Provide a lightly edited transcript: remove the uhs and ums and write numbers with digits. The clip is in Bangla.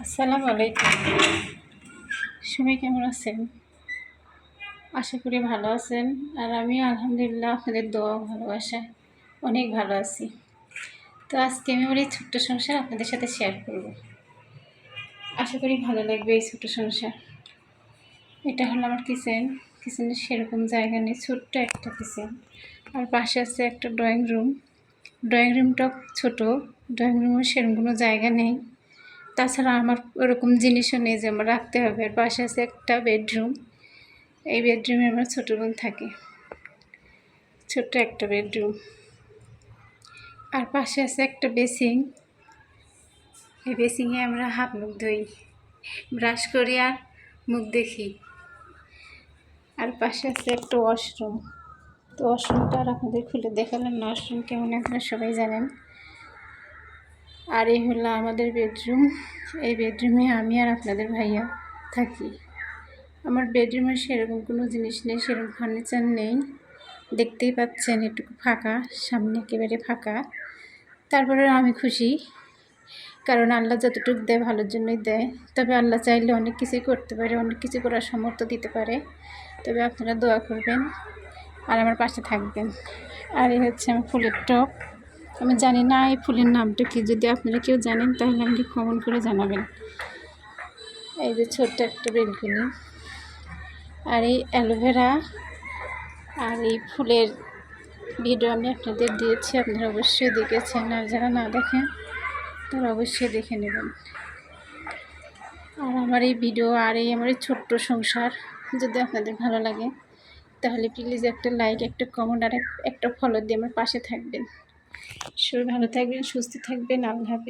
আসসালামু আলাইকুম। সবাই কেমন আছেন? আশা করি ভালো আছেন। আর আমি আলহামদুলিল্লাহ আপনাদের দোয়া ভালোবাসায় অনেক ভালো আছি। তো আজকে আমি আমার এই ছোট্ট সংসার আপনাদের সাথে শেয়ার করব। আশা করি ভালো লাগবে এই ছোট্ট সংসার। এটা হলো আমার কিচেনের সেরকম জায়গা নেই, ছোট্ট একটা কিচেন। আর পাশে আছে একটা ড্রয়িং রুম। ড্রয়িং রুমটা ছোট, ড্রয়িং রুমের সেরকম কোনো জায়গা নেই। তাছাড়া আমার ওরকম জিনিসও নেই যে আমার রাখতে হবে। আর পাশে আছে একটা বেডরুম। এই বেডরুমে আমার ছোটো বোন থাকে, ছোট্ট একটা বেডরুম। আর পাশে আছে একটা বেসিং। এই বেসিংয়ে আমরা হাত মুখ ধুই, ব্রাশ করি আর মুখ দেখি। আর পাশে আছে একটা ওয়াশরুম। তো ওয়াশরুমটা আর আপনাদের খুলে দেখালাম না, ওয়াশরুম কেমন আপনারা সবাই জানেন। আর এই হলো আমাদের বেডরুম। এই বেডরুমে আমি আর আপনাদের ভাইয়া থাকি। আমার বেডরুমে সেরকম কোনো জিনিস নেই, সেরকম ফার্নিচার নেই। দেখতেই পাচ্ছেন এটুকু ফাঁকা, সামনে একেবারে ফাঁকা। তারপরে আমি খুশি, কারণ আল্লাহ যতটুকু দেয় ভালোর জন্যই দেয়। তবে আল্লাহ চাইলে অনেক কিছুই করতে পারে, অনেক কিছু করার সামর্থ্য দিতে পারে। তবে আপনারা দোয়া করবেন আর আমার পাশে থাকবেন। আর এই হচ্ছে আমার ফুলের টব। আমি জানি না এই ফুলের নামটা কি, যদি আপনারা কেউ জানেন তাহলে আমাকে কমেন্ট করে জানাবেন। এই যে ছোট্ট একটা বেলকনি। আর এই অ্যালোভেরা আর এই ফুলের ভিডিও আমি আপনাদের দিয়েছি, আপনারা অবশ্যই দেখেছেন। আর যারা না দেখেন তারা অবশ্যই দেখে নেবেন। আর আমার এই ভিডিও আর এই আমার এই ছোট্ট সংসার যদি আপনাদের ভালো লাগে তাহলে প্লিজ একটা লাইক, একটা কমেন্ট আর একটা ফলো দিয়ে আমার পাশে থাকবেন। সবাই ভালো থাকবেন, সুস্থ থাকবেন। আল্লাহ হাফেজ।